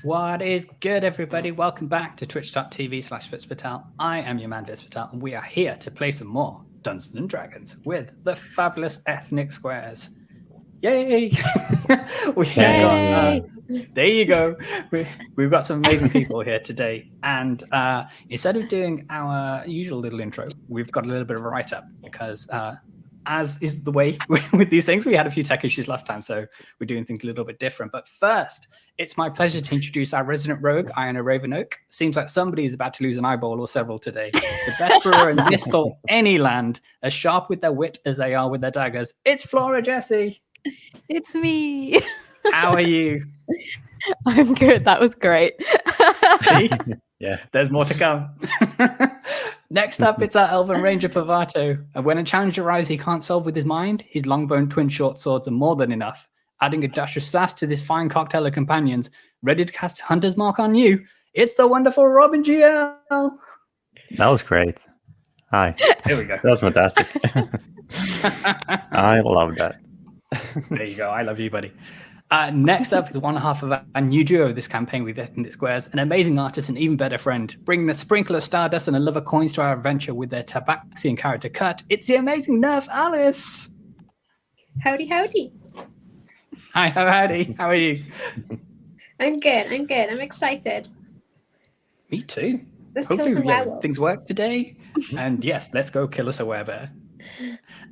What is good, everybody? Welcome back to twitch.tv/Fitzpatel. I am your man, Fitzpatel, and we are here to play some more Dungeons and Dragons with the fabulous Ethnic Squares. Yay! There you go. We've got some amazing people here today. And instead of doing our usual little intro, we've got a little bit of a write-up because as is the way with these things, we had a few tech issues last time, so we're doing things a little bit different. But first, it's my pleasure to introduce our resident rogue, Iona Ravenoak. Seems like somebody is about to lose an eyeball or several today. The best brewer in this or any land, as sharp with their wit as they are with their daggers. It's Flora Jessie. It's me. How are you? I'm good. That was great. See? Yeah, there's more to come. Next up, it's our Elven Ranger Pavato. And when a challenge arises he can't solve with his mind, his long-boned twin short swords are more than enough. Adding a dash of sass to this fine cocktail of companions, ready to cast Hunter's Mark on you, it's the wonderful Robin GL. That was great. Hi. There we go. That was fantastic. I love that. There you go. I love you, buddy. Next up is one half of our new duo this campaign with Ethnic Squares, an amazing artist and even better friend, bringing a sprinkle of stardust and a love of coins to our adventure with their Tabaxian character cut. It's the amazing Nerf Alice. Howdy, howdy. Hi, howdy. How are you? I'm good. I'm excited. Me too. Let's kill some werewolves. Things work today. And yes, let's go kill us a werebear.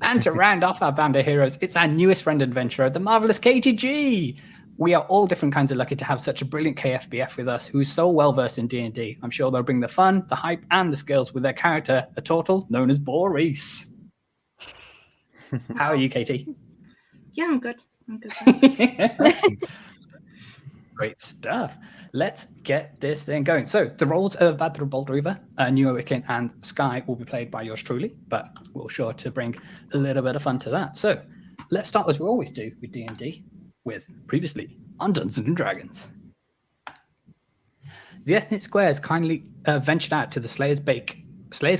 And to round off our band of heroes, it's our newest friend adventurer, the marvelous KTG. We are all different kinds of lucky to have such a brilliant KFBF with us who's so well versed in D&D. I'm sure they'll bring the fun, the hype, and the skills with their character, a turtle known as Boris. How are you, Katie? Yeah, I'm good. Great stuff. Let's get this thing going. So the roles of Badr Baldriva, Neowikin, and Sky will be played by yours truly, but we're sure to bring a little bit of fun to that. So let's start as we always do with D&D, with previously on Dungeons and Dragons. The Ethnic Squares kindly ventured out to the Slayer's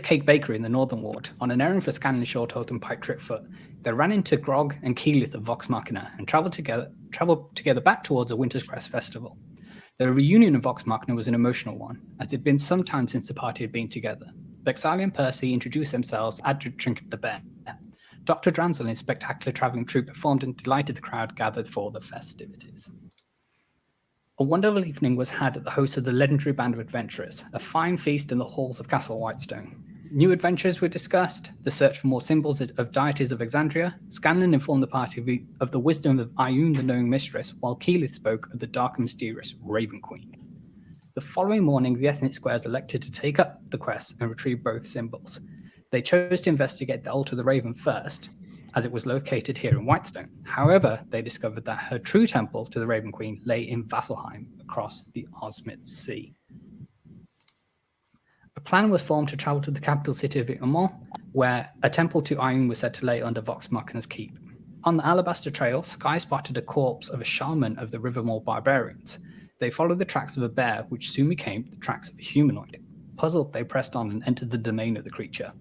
Cake Bakery in the Northern Ward on an errand for Scanlan Shorthold and Pike Tripfoot. They ran into Grog and Keyleth of Vox Machina and travelled together back towards a Winter's Crest festival. The reunion of Vox Machina was an emotional one, as it had been some time since the party had been together. Bexali and Percy introduced themselves as Trinket the Bear. Dr. Dranzel and his spectacular travelling troupe performed and delighted the crowd gathered for the festivities. A wonderful evening was had at the host of the legendary band of adventurers, a fine feast in the halls of Castle Whitestone. New adventures were discussed, the search for more symbols of deities of Exandria. Scanlan informed the party of the wisdom of Ioun, the knowing mistress, while Keyleth spoke of the dark and mysterious Raven Queen. The following morning, the Ethnic Squares elected to take up the quest and retrieve both symbols. They chose to investigate the Altar of the Raven first, as it was located here in Whitestone. However, they discovered that her true temple to the Raven Queen lay in Vasselheim, across the Osmit Sea. A plan was formed to travel to the capital city of Itamont, where a temple to Ioun was said to lay under Vox Machina's keep. On the Alabaster Trail, Sky spotted a corpse of a shaman of the Rivermore barbarians. They followed the tracks of a bear, which soon became the tracks of a humanoid. Puzzled, they pressed on and entered the domain of the creature.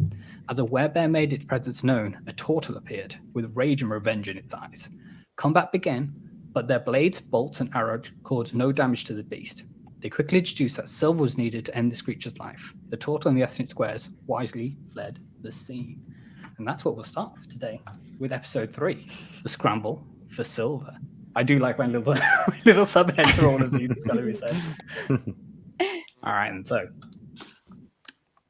As a werebear made its presence known, a turtle appeared, with rage and revenge in its eyes. Combat began, but their blades, bolts, and arrows caused no damage to the beast. They quickly deduced that silver was needed to end this creature's life. The turtle and the Ethnic Squares wisely fled the scene. And that's what we'll start with today, with episode 3, the Scramble for Silver. I do like my little subheads for all of these, it's got to be said. All right, and so,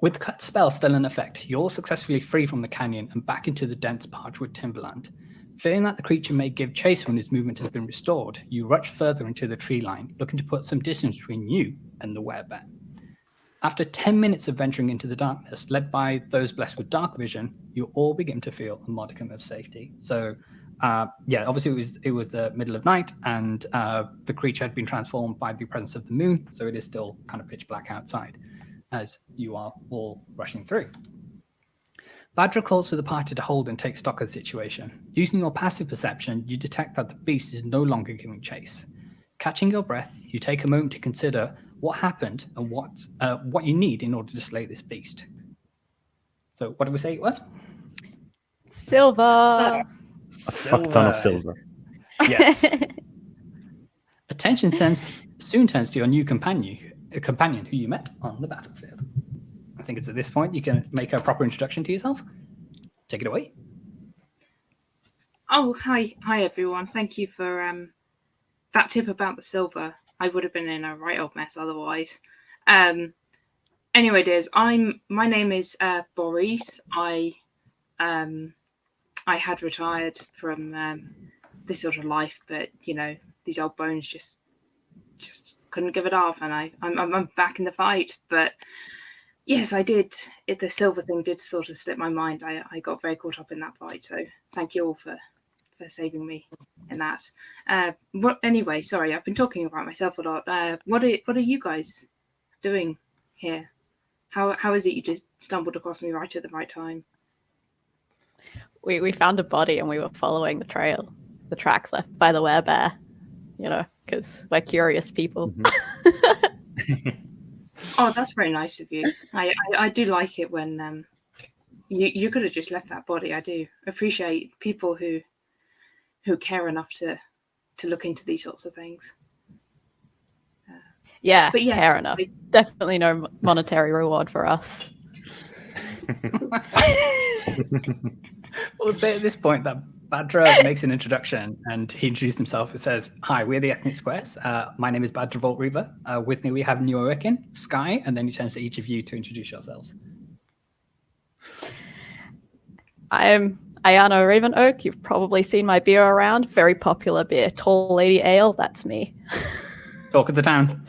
with the cut spell still in effect, you're successfully free from the canyon and back into the dense parchwood timberland. Fearing that the creature may give chase when its movement has been restored, you rush further into the tree line, looking to put some distance between you and the werebear. After 10 minutes of venturing into the darkness, led by those blessed with dark vision, you all begin to feel a modicum of safety. So, obviously it was the middle of night, and the creature had been transformed by the presence of the moon, so it is still kind of pitch black outside, as you are all rushing through. Badra calls for the party to hold and take stock of the situation. Using your passive perception, you detect that the beast is no longer giving chase. Catching your breath, you take a moment to consider what happened and what you need in order to slay this beast. So what did we say it was? Silver. A fuck ton of silver. Yes. Attention sensed soon turns to your new companion who you met on the battlefield. I think it's at this point you can make a proper introduction to yourself. Take it away. Oh, hi everyone. Thank you for that tip about the silver. I would have been in a right old mess otherwise. Anyway, dears, my name is Boris. I had retired from this sort of life, but these old bones just couldn't give it off, and I'm back in the fight. But yes, I did. The silver thing did sort of slip my mind. I got very caught up in that fight. So thank you all for saving me in that. Anyway, sorry, I've been talking about myself a lot. What are you guys doing here? How is it you just stumbled across me right at the right time? We found a body and we were following the tracks left by the Werebear, because we're curious people. Mm-hmm. Oh, that's very nice of you. I do like it when you could have just left that body. I do appreciate people who care enough to look into these sorts of things. Yeah, but yes, care enough. Definitely no monetary reward for us. We'll say at this point that Badra makes an introduction and he introduced himself. It says, "Hi, we're the Ethnic Squares. My name is Badra Bolt Reaver. With me we have Neorican, Sky," and then he turns to each of you to introduce yourselves. I'm Ayana Raven Oak. You've probably seen my beer around. Very popular beer. Tall Lady Ale, that's me. Talk of the town.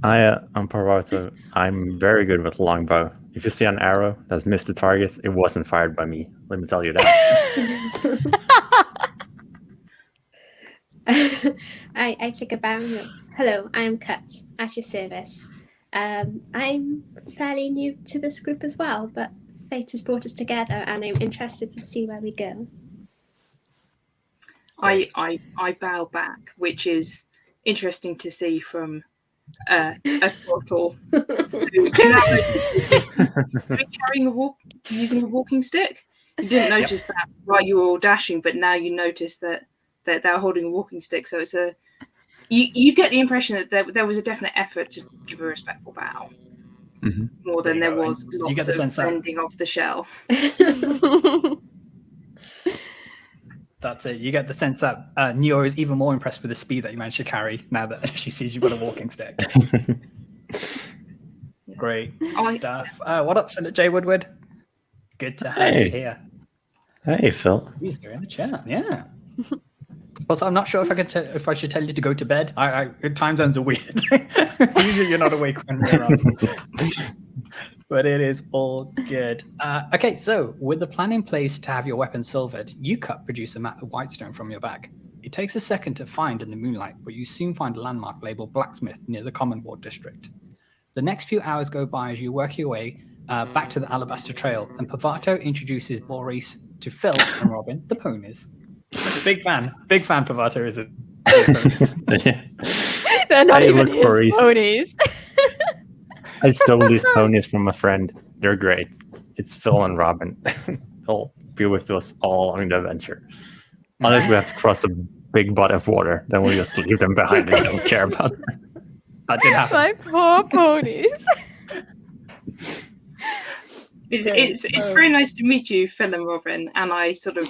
I'm Parvata. I'm very good with longbow. If you see an arrow that's missed the targets, it wasn't fired by me. Let me tell you that. I take a bow. Hello, I am Cut, at your service. I'm fairly new to this group as well, but fate has brought us together and I'm interested to see where we go. I bow back, which is interesting to see from a turtle using a walking stick. You didn't notice that while you were all dashing, but now you notice that they're holding a walking stick. So it's you get the impression that there was a definite effort to give a respectful bow, more than there was lots of bending off the shell. That's it. You get the sense that Neo is even more impressed with the speed that you managed to carry now that she sees you've got a walking stick. Great stuff. What up, Philip J. Woodward? Good to have you here. Hey, Phil. He's here in the chat. Yeah. Also, I'm not sure if I should tell you to go to bed. Time zones are weird. Usually, you're not awake when we're on. But it is all good. Okay, so with the plan in place to have your weapon silvered, you produce a map of Whitestone from your bag. It takes a second to find in the moonlight, but you soon find a landmark labeled Blacksmith near the Common Ward district. The next few hours go by as you work your way back to the Alabaster Trail, and Pavato introduces Boris to Phil and Robin, the ponies. Big fan, Pavato is it? They're not even his ponies. I stole these ponies from a friend. They're great. It's Phil and Robin. They'll be with us all on the adventure. Unless we have to cross a big butt of water, then we'll just leave them behind and don't care about them. That did happen. My poor ponies. It's very nice to meet you, Phil and Robin, and I sort of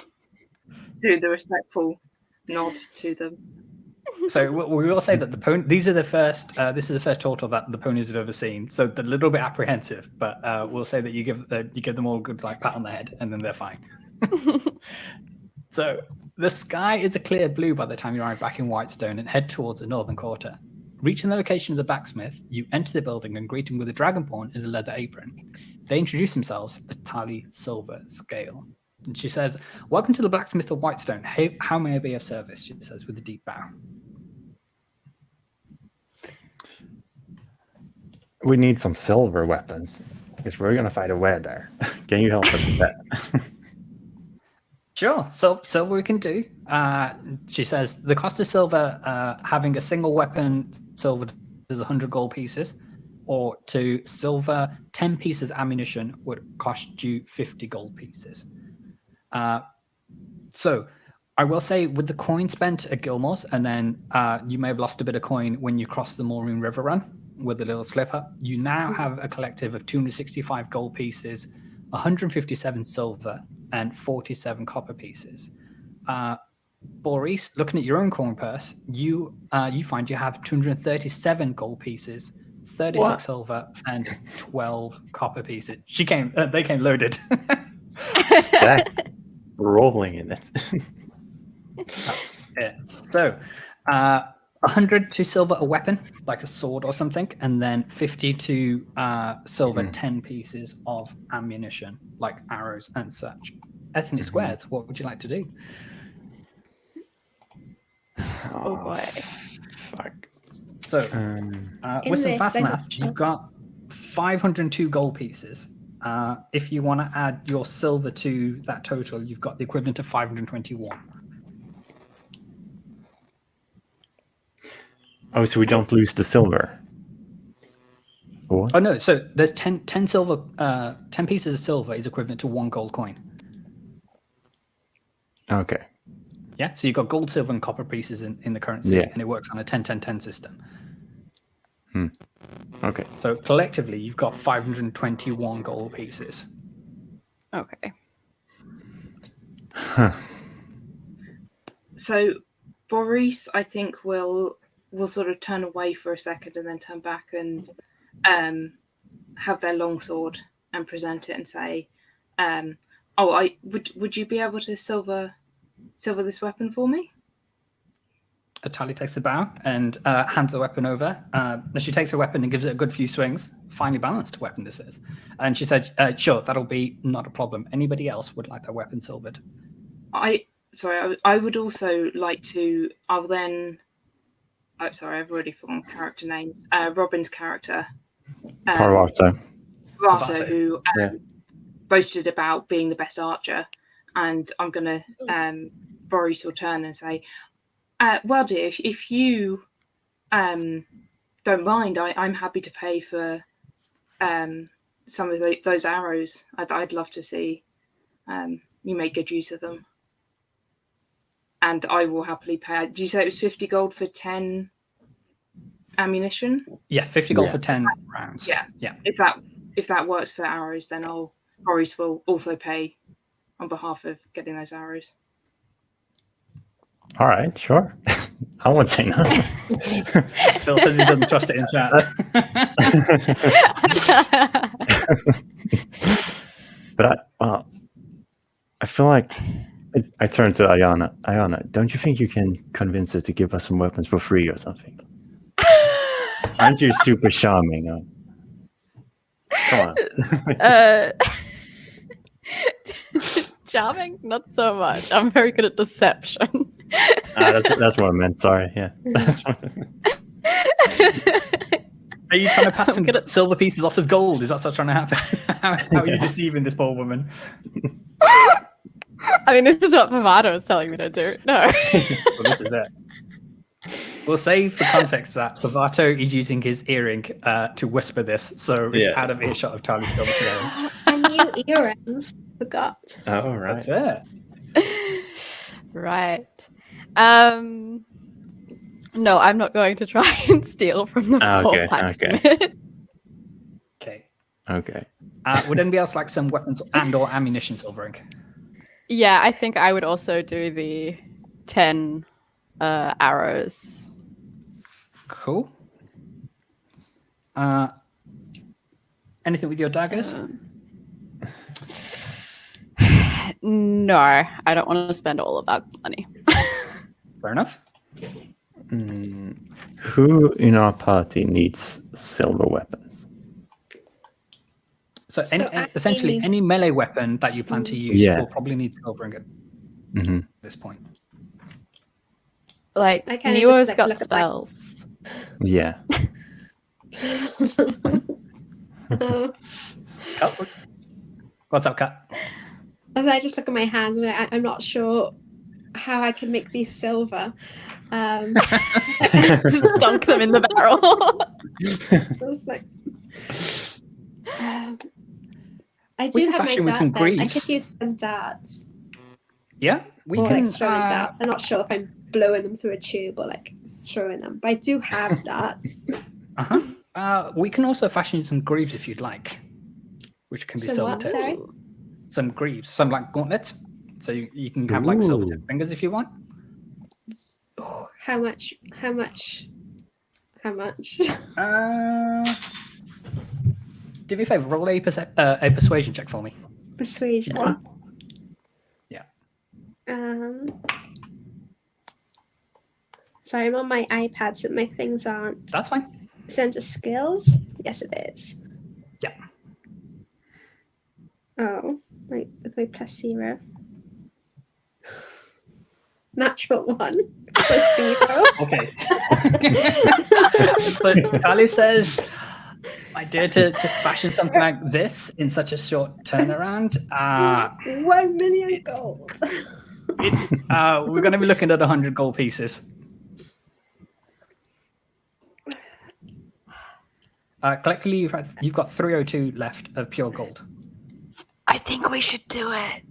do the respectful nod to them. So we will say that this is the first turtle that the ponies have ever seen. So they're a little bit apprehensive, but we'll say that you give them all a good pat on the head, and then they're fine. So the sky is a clear blue by the time you arrive back in Whitestone and head towards the northern quarter. Reaching the location of the blacksmith, you enter the building and greet him with a dragonborn in a leather apron. They introduce themselves as Tally Silver Scale. And she says, "Welcome to the blacksmith of Whitestone. How may I be of service?" She says with a deep bow. We need some silver weapons because we're going to fight a Werebear. Can you help us with that? Sure. So silver we can do. She says the cost of silver, having a single weapon silvered is 100 gold pieces, or to silver 10 pieces ammunition would cost you 50 gold pieces. So I will say, with the coin spent at Gilmore's, and then you may have lost a bit of coin when you crossed the Maureen River Run with a little slip up. You now have a collective of 265 gold pieces, 157 silver, and 47 copper pieces. Boris, looking at your own coin purse, you find you have 237 gold pieces, 36 silver, and 12 copper pieces. They came loaded. Stacked, rolling in it. That's it. So, 100 to silver a weapon, like a sword or something, and then 50 to silver 10 pieces of ammunition, like arrows and such. Ethnic squares, what would you like to do? Oh boy. Fuck. So, with some this, fast I math, would- you've got 502 gold pieces. If you want to add your silver to that total, you've got the equivalent of 521. Oh, so we don't lose the silver. What? Oh no, so there's 10 silver, 10 pieces of silver is equivalent to 1 gold coin. Okay. Yeah, so you've got gold, silver, and copper pieces in the currency, Yeah. and it works on a 10-10-10 system. Okay. So collectively, you've got 521 gold pieces. Okay. So Boris, I think, will sort of turn away for a second and then turn back and have their longsword and present it and say, would you be able to silver this weapon for me? Atali takes a bow and hands the weapon over. She takes the weapon and gives it a good few swings. Finely balanced weapon this is. And she said, sure, that'll be not a problem. Anybody else would like their weapon silvered? I would also like to. I've already forgotten character names. Robin's character, Parvata. Vato, who Yeah. boasted about being the best archer, and I'm gonna Boris will turn and say, well, dear, if you don't mind, I'm happy to pay for some of those arrows. I'd love to see you make good use of them. And I will happily pay. Did you say it was 50 gold for 10 ammunition? Yeah, 50 gold Yeah. for 10 rounds. Yeah. Yeah. If that works for arrows, then Boris will also pay on behalf of getting those arrows. All right, sure. I won't say no. Phil says he doesn't trust it in chat. But I feel like I turn to Ayana. Ayana, don't you think you can convince her to give us some weapons for free or something? Aren't you super charming? Come on. Charming? Not so much. I'm very good at deception. That's what I meant. Sorry. Yeah. That's what Are you trying to pass I'm some good at- silver pieces off as gold? Is that what's trying to happen? How are you deceiving this poor woman? I mean, this is what Pavado is telling me to do. No. Well, this is it. We'll say for context that Pavato is using his earring to whisper this, so it's out of earshot of Charlie Silverstone. And new earrings. Forgot. Oh, right. That's it. Right. No, I'm not going to try and steal from the poor blacksmith. Okay. Would anybody else like some weapons and or ammunition silvering? Yeah, I think I would also do the 10 arrows. Cool. Anything with your daggers? No, I don't want to spend all of that money. Fair enough. Who in our party needs silver weapons? So, So essentially, actually- any melee weapon that you plan to use will probably need silvering at this point. Like, I kinda Neo's just, got look at my- spells. Yeah. Oh, what's up, Kat? As I just look at my hands, I'm not sure how I can make these silver. Just dunk them in the barrel. I was like, I We do can have my fashion with some dart then. I greaves. could use some darts. Yeah, we or can. like throwing darts. I'm not sure if I'm blowing them through a tube or like throwing them, but I do have darts. We can also fashion some greaves if you'd like, which can be Some silver what, tips. sorry? Some greaves, some like gauntlets. So you can have like silver tip fingers if you want. Oh, how much? Do me a favor, roll a persuasion check for me. Persuasion. What? Yeah. Sorry, I'm on my iPad, so my things aren't. That's fine. Center skills. Yes, it is. Yeah. Oh, wait, with my +0. Natural 1 +0. Okay. But Kali says, I dare to fashion something like this in such a short turnaround. 1 million gold. We're going to be looking at 100 gold pieces. Collectively, you've got 302 left of pure gold. I think we should do it.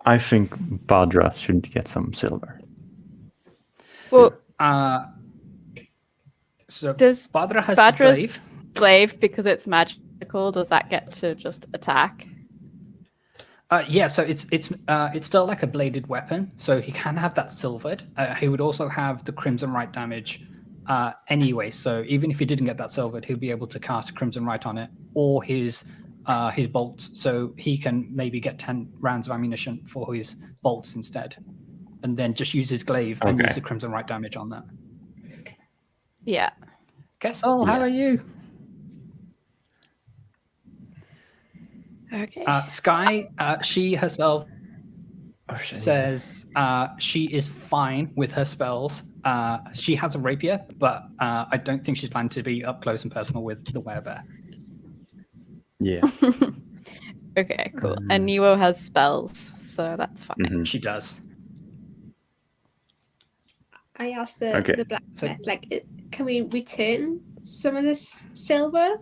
I think Badra should get some silver. Well, So does Badra has Badra's his glaive. glaive, because it's magical, does that get to just attack? Yeah, so it's still like a bladed weapon, so he can have that silvered. He would also have the Crimson Right damage anyway. So even if he didn't get that silvered, he'll be able to cast Crimson Right on it or his bolts. So he can maybe get 10 rounds of ammunition for his bolts instead, and then just use his glaive and use the Crimson Right damage on that. Yeah. Kessel, how are you? Okay. Sky, she herself says she is fine with her spells. She has a rapier, but I don't think she's planning to be up close and personal with the Werebear. Yeah. Okay, cool. And Neo has spells, so that's fine. She does. I asked the blacksmith, can we return some of this silver?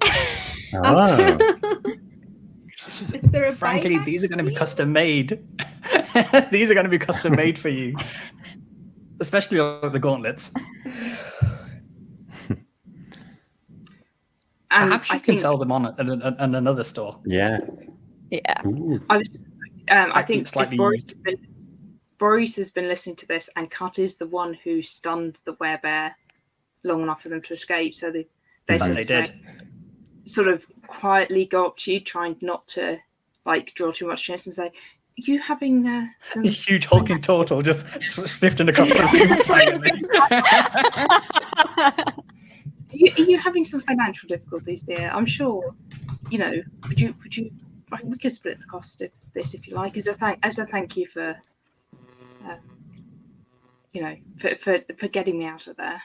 Is there a Frankly, buyback these are going to be scheme? custom made. These are going to be custom made for you, especially the gauntlets. Perhaps you can sell them on at another store. Yeah. Yeah. I think slightly Boris has been listening to this, and Cut is the one who stunned the Werebear long enough for them to escape. So they sort of quietly go up to you, trying not to draw too much attention, and say, "Are you having some?" This huge hulking turtle just sniffing across the room silently. Are you having some financial difficulties, dear? I'm sure. Would you? We could split the cost of this if you like, as a thank you for, for getting me out of there.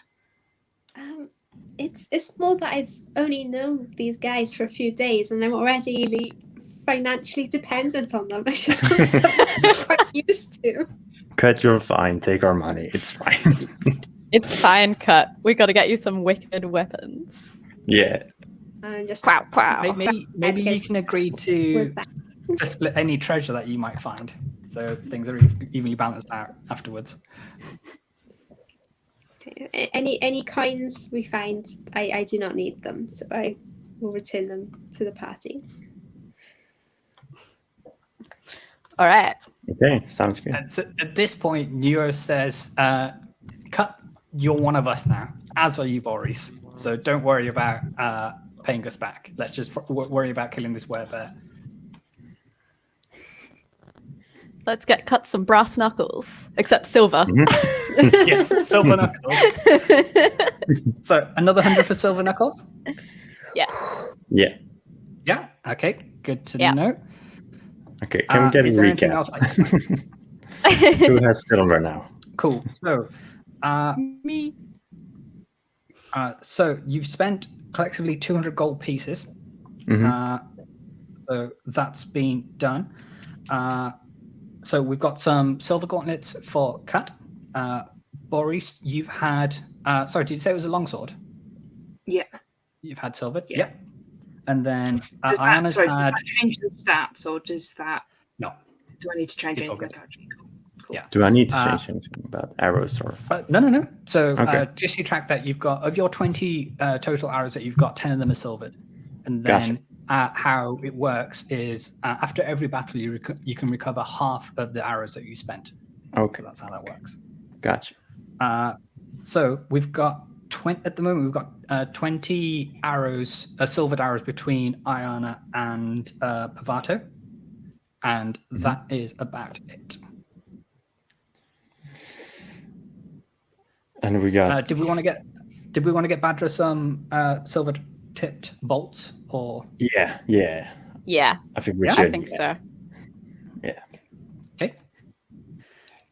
It's more that I've only known these guys for a few days, and I'm already financially dependent on them. I just want something I'm quite used to. Cut, you're fine. Take our money. It's fine. It's fine, Cut. We got to get you some wicked weapons. Yeah. And just Wow. Maybe you can agree to split any treasure that you might find, so things are evenly balanced out afterwards. Any coins we find, I do not need them, so I will return them to the party. All right. Okay, sounds good. And so at this point, Neo says, "Cut, you're one of us now, as are you, Boris. So don't worry about paying us back. Let's just worry about killing this Werebear." Let's get Cut some brass knuckles, except silver. Yes, silver knuckles. So another 100 for silver knuckles? Yes. Yeah. Yeah. Okay. Good to Yeah. know. Okay, can we get a is there anything else recap? Who has silver now? Cool. So, Me. so you've spent collectively 200 gold pieces. So that's been done. So we've got some silver gauntlets for Cut. Boris, you've had. Sorry, did you say it was a longsword? Yeah. You've had silver. Yeah. Yep. And then Does Ayana's that had. change the stats, or does that? No. Do I need to change It's all anything? good. Okay, cool. Yeah. Do I need to change anything about arrows or? No. So Okay. just you track that you've got of your 20 total arrows that you've got, 10 of them are silvered, and Gotcha. then how it works is after every battle you can recover half of the arrows that you spent. Okay, So that's how that works. gotcha. So we've got 20 at the moment. We've got 20 arrows, silvered arrows between Ayana and Pavato, and that is about it. And we got. Did we want to get Badra some silver tipped bolts or? Yeah. Yeah, I think we Yeah, should. I think so. Yeah. Okay.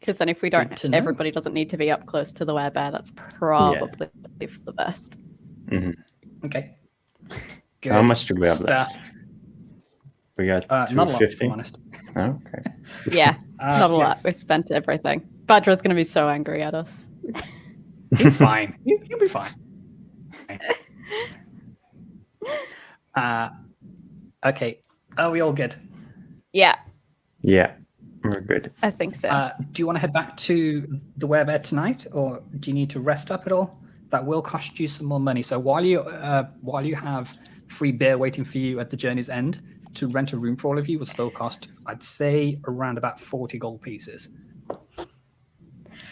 Because then if we Good don't, to know. everybody doesn't need to be up close to the werebear. That's probably for the best. Okay. How Good much do we have left? stuff. We got Not a lot, if 250. I'm honest. Okay. Yeah, not a lot. Yes. We spent everything. Badra's going to be so angry at us. He's fine. You'll be fine. Okay. Are we all good? Yeah, Yeah, we're good. I think so. Do you want to head back to the Werebear tonight, or do you need to rest up at all? That will cost you some more money. So while you have free beer waiting for you at the journey's end, to rent a room for all of you will still cost, I'd say, around about 40 gold pieces.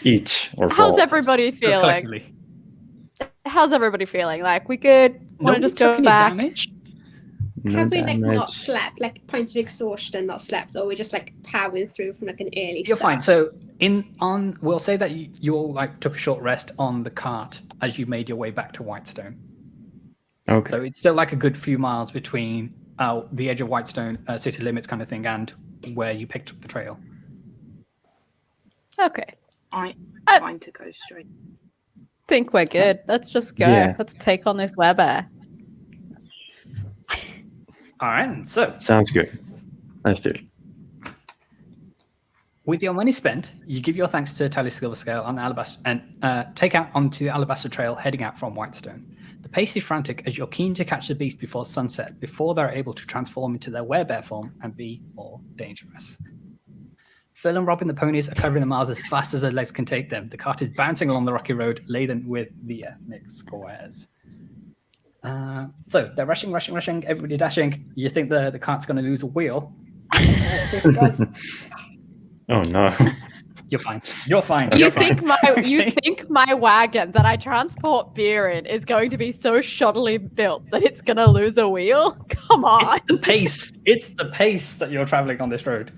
Each or How's four. everybody feeling? Collectively. How's everybody feeling? Like, we good? Want to Nobody just took go any back? damage? No Have we like not damage. slept, like points of exhaustion, not slept, or we're just like powering through from like an early You're start? fine. So we'll say that you all like took a short rest on the cart as you made your way back to Whitestone. Okay. So it's still like a good few miles between the edge of Whitestone city limits kind of thing and where you picked up the trail. Okay. I'm I- fine to go straight. Think we're good. Let's just go. Yeah. Let's take on this werebear. All right. So Sounds good. Let's do it. with your money spent, you give your thanks to Tally Silverscale on the Alabaster and take out onto the Alabaster Trail heading out from Whitestone. The pace is frantic as you're keen to catch the beast before sunset, before they're able to transform into their werebear form and be more dangerous. Phil and Rob and the ponies are covering the miles as fast as their legs can take them. The cart is bouncing along the rocky road, laden with the ethnic squares. So they're rushing, everybody dashing. You think the cart's going to lose a wheel. See if it does. Oh no. You're fine. You're fine. You You're fine. think my wagon that I transport beer in is going to be so shoddily built that it's going to lose a wheel? Come on. It's the pace. It's the pace that you're traveling on this road.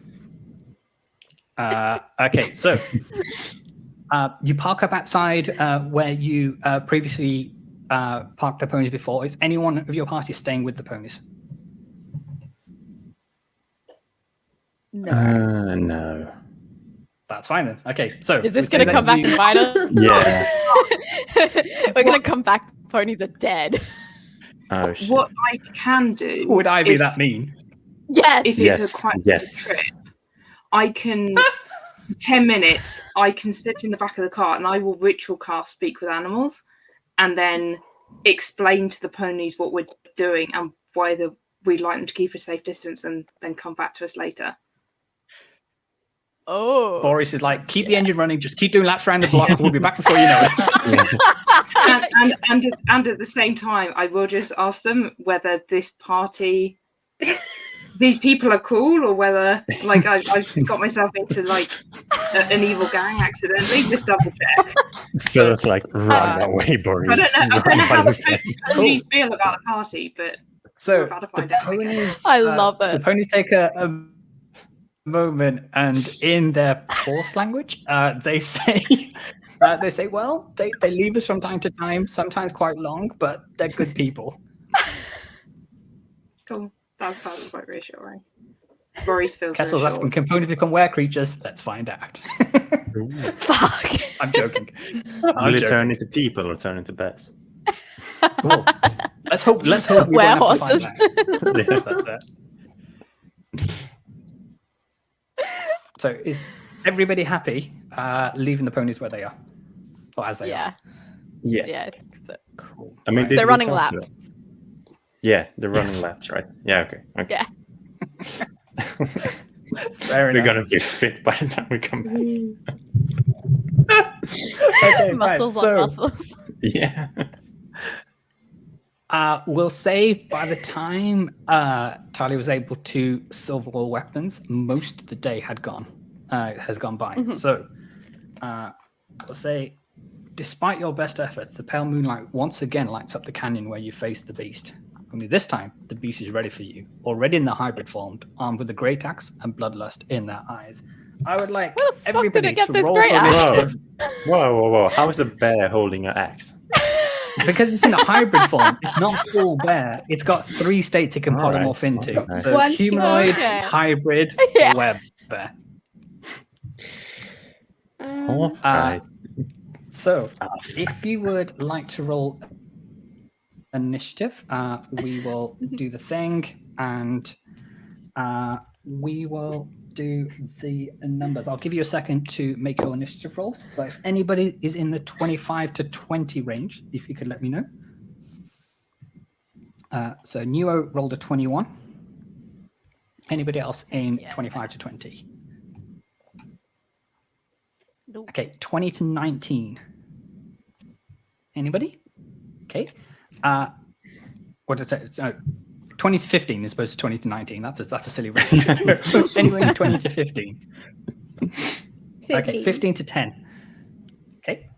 Okay, so you park up outside where you previously parked the ponies before. Is anyone of your party staying with the ponies? No. That's fine then. Okay, so Is this we say going to that come back you- and bite us? Yeah. We're going to come back. Ponies are dead. Oh shit. What I can do Would I be if- that mean? Yes. if Yes, it's a quite yes. good trip, I can 10 minutes I can sit in the back of the cart and I will ritual cast speak with animals and then explain to the ponies what we're doing and why we'd like them to keep a safe distance and then come back to us later. Oh. Boris is like, keep the engine running, just keep doing laps around the block. We'll be back before you know it. and at the same time I will just ask them whether this party these people are cool or whether like I've just got myself into like an evil gang accidentally. Just double check. So it's like run away, Boris. I don't know how Run the ponies feel about the party, but So we're about to the find out, I guess. ponies, I love it. The ponies take a moment, and in their fourth language, they say, well, they leave us from time to time, sometimes quite long, but they're good people. Cool. That's quite reassuring. Boris feels Kessel's asking, reassured. can ponies become were creatures? Let's find out. Fuck. I'm joking. Will it turn into people or turn into bears? Cool. Let's hope we Were don't have to find horses. out. So is everybody happy leaving the ponies where they are? Or as they are? Yeah. Yeah, I think so. Cool. I mean, did They're we running talk to laps. them? Yeah, they're running Yes. laps, right? Yeah. Okay. Yeah. Fair We're enough. gonna be fit by the time we come back. Okay, fine. Muscles on So, muscles. Yeah. we'll say by the time Talia was able to silver all weapons, most of the day has gone by. So, we'll say, despite your best efforts, the pale moonlight once again lights up the canyon where you face the beast. Only this time, the beast is ready for you, already in the hybrid form, armed with a great axe and bloodlust in their eyes. I would like Where the fuck did everybody it get to this roll great for axe? initiative. Whoa. How is a bear holding an axe? Because it's in a hybrid form, it's not full bear. It's got 3 states it can All right. polymorph into. Okay. So One humanoid, Okay. hybrid, Yeah. Werebear. All right. So if you would like to roll initiative, we will do the thing and we will do the numbers. I'll give you a second to make your initiative rolls, but if anybody is in the 25 to 20 range, if you could let me know. So Nuo rolled a 21. Anybody else in 25 to 20? Nope. Okay, 20 to 19. Anybody? Okay. What did I say? 20 to 15 as opposed to 20 to 19. That's a silly range. Anyway, 20 to 15. 13. Okay, 15 to 10. Okay.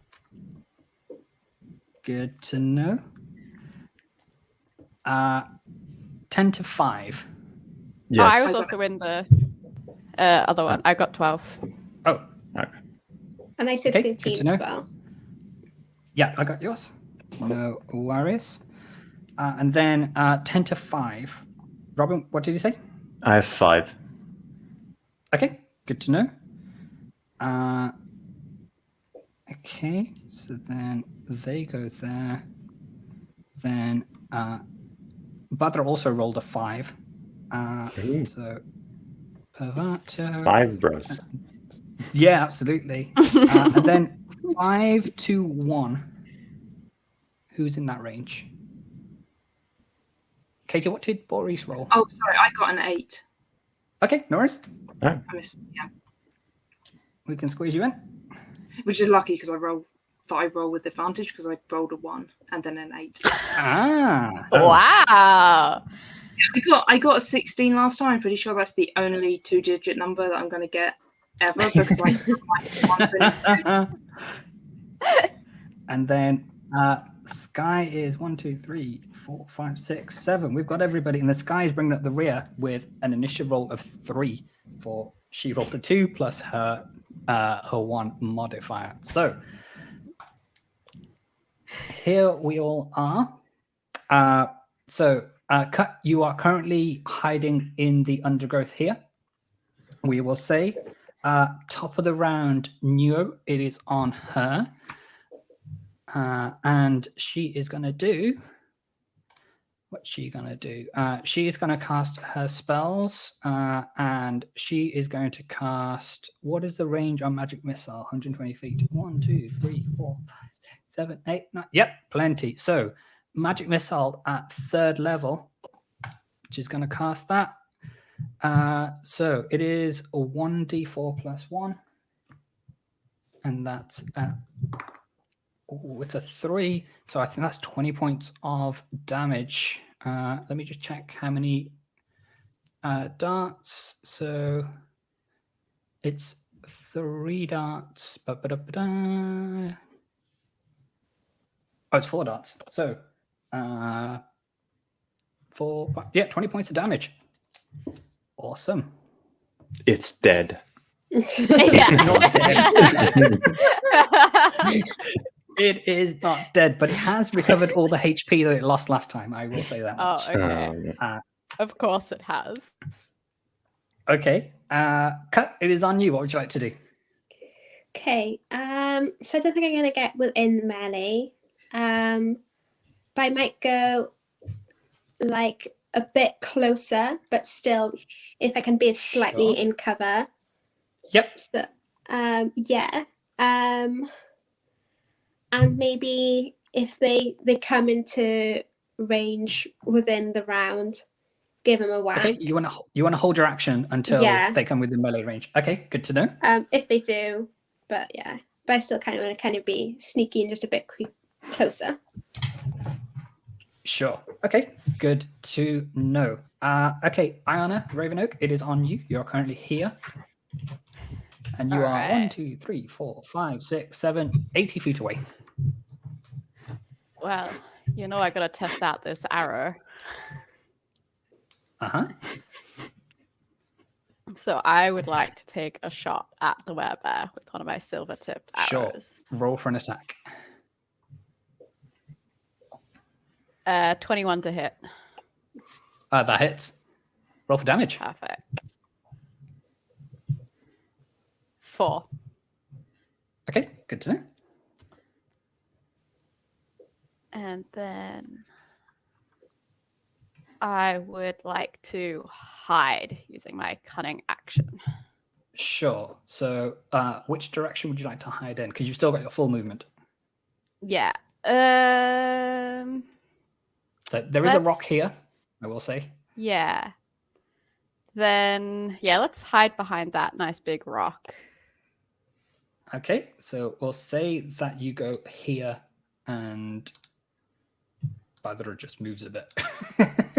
Good to know. 10 to 5. Oh, I Yes. was also in the other one. I got 12. Oh, And I said Okay, good 13 to know. as well. yeah, I got yours. No worries. And then 10 to 5. Robin, what did you say? I have 5. Okay, good to know. Okay, so then they go there. Then Badra also rolled a 5. Ooh. So Pervato. 5 bros. Yeah, absolutely. And then 5 to 1. Who's in that range? Katie, what did Boris roll? Oh, sorry, I got an 8. Okay, no worries. Oh, I missed, yeah, We can squeeze you in. which is lucky because I roll with advantage because I rolled a 1 and then an 8. Ah, Oh. Wow. I got a 16 last time. I'm pretty sure that's the only 2-digit number that I'm going to get ever because I and then Sky is 1, 2, 3, 4, 5, 6, 7. We've got everybody, and the Sky is bringing up the rear with an initiative roll of 3 for she rolled a 2 plus her 1 modifier. So here we all are. Cut, you are currently hiding in the undergrowth here. We will say top of the round, Nuo, it is on her. And she is going to do... What's she going to do? She is going to cast her spells, and she is going to cast... What is the range on Magic Missile? 120 feet. 1, 2, 3, 4, 5, 6, 7, 8, 9. Yep, plenty. So Magic Missile at 3rd level. She's going to cast that. So it is a 1d4 plus 1. And that's... it's a 3. So I think that's 20 points of damage. Let me just check how many darts. So it's 3 darts. Oh, it's 4 darts. So 20 points of damage. Awesome. It's dead. It's not dead. It is not dead, but it has recovered all the HP that it lost last time. I will say that much. Oh, okay. Of course it has. Okay. Cut, it is on you. What would you like to do? Okay. So I don't think I'm going to get within melee. But I might go like a bit closer, but still, if I can be slightly Sure. in cover. Yep. So, yeah. And maybe if they come into range within the round, give them a whack. Okay, you want to hold your action until they come within melee range. Okay, good to know. If they do, but I still kind of want to be sneaky and just a bit closer. Sure. Okay, good to know. Okay, Ayana, Ravenoak, it is on you. You're currently here. And you are 1, 2, 3, 4, 5, 6, 7, 80 feet away. Well, I gotta test out this arrow. Uh-huh. So I would like to take a shot at the werebear with one of my silver-tipped arrows. Sure. Roll for an attack. 21 to hit. That hits. Roll for damage. Perfect. 4. Okay, good to know. And then I would like to hide using my cunning action. Sure. So which direction would you like to hide in? Because you've still got your full movement. Yeah. So there is a rock here, I will say. Yeah. Then, let's hide behind that nice big rock. Okay, so we'll say that you go here and Badra just moves a bit.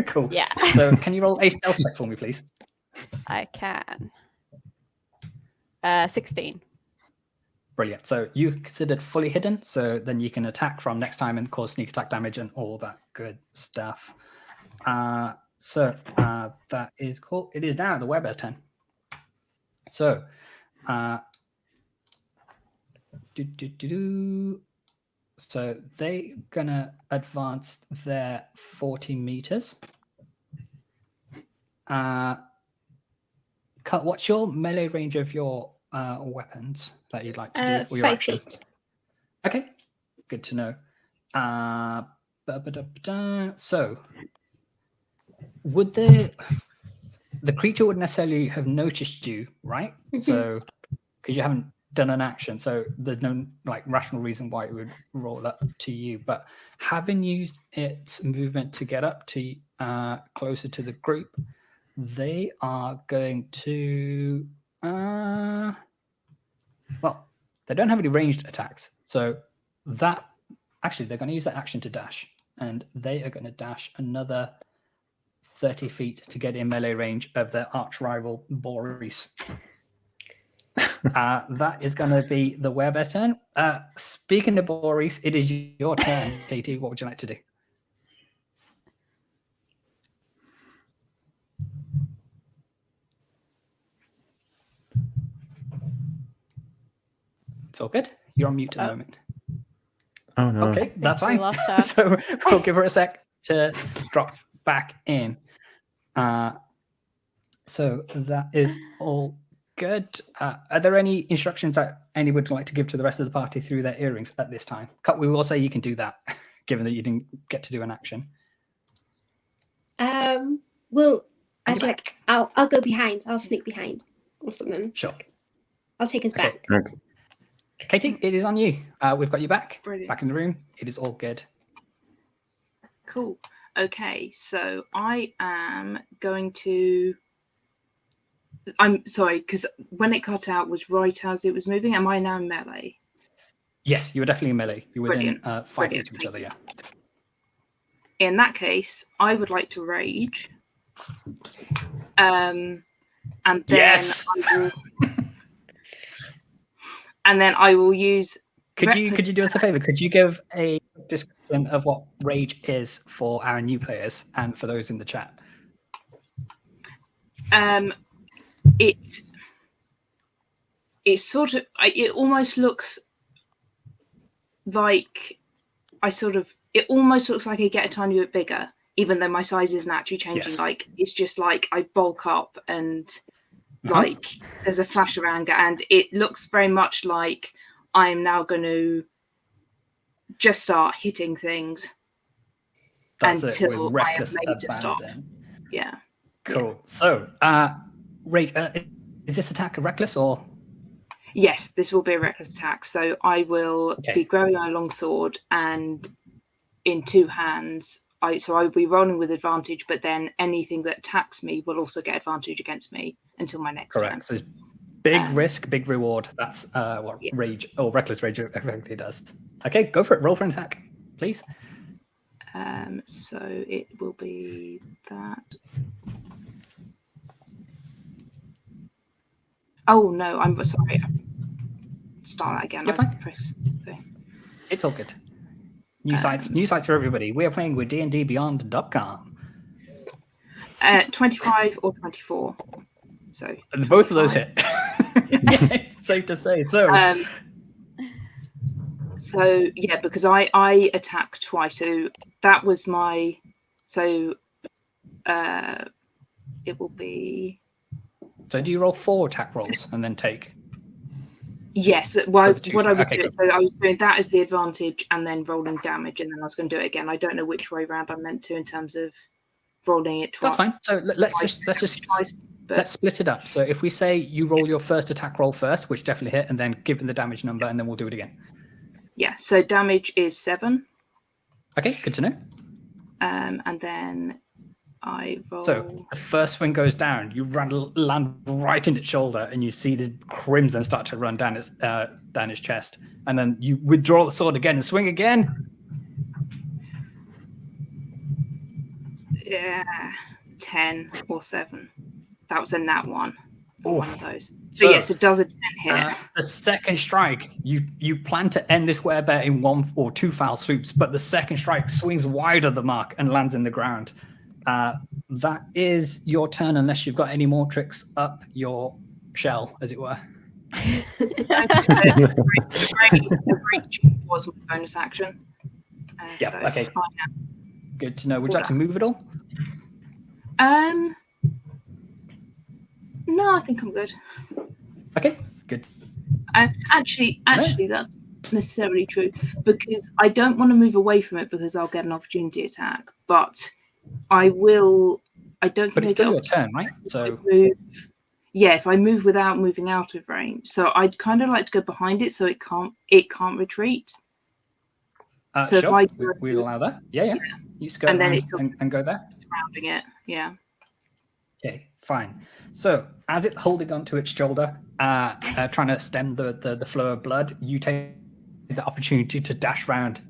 Cool. Yeah. So can you roll a stealth check for me, please? I can. 16. Brilliant. So you considered fully hidden, so then you can attack from next time and cause sneak attack damage and all that good stuff. So that is cool. It is now the werebear's turn. So, so they're gonna advance their 40 meters. What's your melee range of your weapons that you'd like to do? Or your 5 action? feet. Okay, good to know. So, would the creature wouldn't necessarily have noticed you, right? So, because you haven't done an action, so there's no rational reason why it would roll up to you. But having used its movement to get up to closer to the group, they are going to they don't have any ranged attacks, so that actually they're going to use that action to dash, and they are going to dash another 30 feet to get in melee range of their arch rival Boris. That is going to be the werebear's turn. Speaking of Boris, it is your turn, Katie. What would you like to do? It's all good. You're on mute at the moment. Oh no. Okay, that's we fine. lost her. So we'll give her a sec to drop back in. So that is all good. Are there any instructions that anyone would like to give to the rest of the party through their earrings at this time? We will say you can do that, given that you didn't get to do an action. Well, I'll go behind. I'll sneak behind or something. Sure. I'll take his back. Okay. Katie, it is on you. We've got you back. Brilliant. Back in the room. It is all good. Cool. Okay, so I am going to. I'm sorry, because when it cut out was right as it was moving. Am I now melee? Yes, you were definitely melee. You're within Brilliant. 5 feet of each other, yeah. In that case, I would like to rage. And then Yes! I will use. Could you do us a favor? Could you give a description of what rage is for our new players and for those in the chat? It's sort of. It almost looks like It almost looks like I get a tiny bit bigger, even though my size isn't actually changing. Yes. Like it's just like I bulk up and like there's a flash of anger, and it looks very much like I am now going to just start hitting things. That's until it, with I am reckless made to stop. abandon. Yeah. Cool. So, rage. Is this attack reckless or? Yes, this will be a reckless attack. So I will be grabbing my long sword, and in two hands, I'll be rolling with advantage, but then anything that attacks me will also get advantage against me until my next turn. Correct. So it's big risk, big reward. That's what Yeah. rage or reckless rage effectively does. Okay, go for it. Roll for an attack, please. So it will be that. Oh no, I'm sorry. Start that again. You're fine. Pressed the... It's all good. New sites for everybody. We are playing with DNDBeyond.com. 25 or 24. So Both of those hit. Yeah, it's safe to say. So yeah, because I attack twice. So that was my. So it will be. So do you roll 4 attack rolls and then take? Yes. Well, what I was okay, doing, so I was doing that as the advantage, and then rolling damage, and then I was going to do it again. I don't know which way round I meant to in terms of rolling it twice. That's fine. So let's split it up. So if we say you roll your first attack roll first, which definitely hit, and then give it the damage number, and then we'll do it again. Yeah. So damage is 7. Okay, good to know. And then I roll. So the first swing goes down. You land right in its shoulder, and you see this crimson start to run down his chest. And then you withdraw the sword again and swing again. Yeah, 10 or 7. That was a nat 1. One of those. So yes, it does a 10 hit. The second strike, you plan to end this werebear in 1 or 2 foul swoops, but the second strike swings wide of the mark and lands in the ground. That is your turn, unless you've got any more tricks up your shell, as it were. The breach was my bonus action. Yeah. So Okay. Good to know. Would you like to move at all? No, I think I'm good. Okay. Good. Actually, that's necessarily true, because I don't want to move away from it because I'll get an opportunity attack. But I will. I don't think. But it's still your turn, right? So. If I move without moving out of range, so I'd kind of like to go behind it so it can't retreat. So sure. If we'll allow that. Yeah. You just go and then and go there. Surrounding it. Yeah. Okay. Fine. So as it's holding onto its shoulder, trying to stem the flow of blood, you take the opportunity to dash round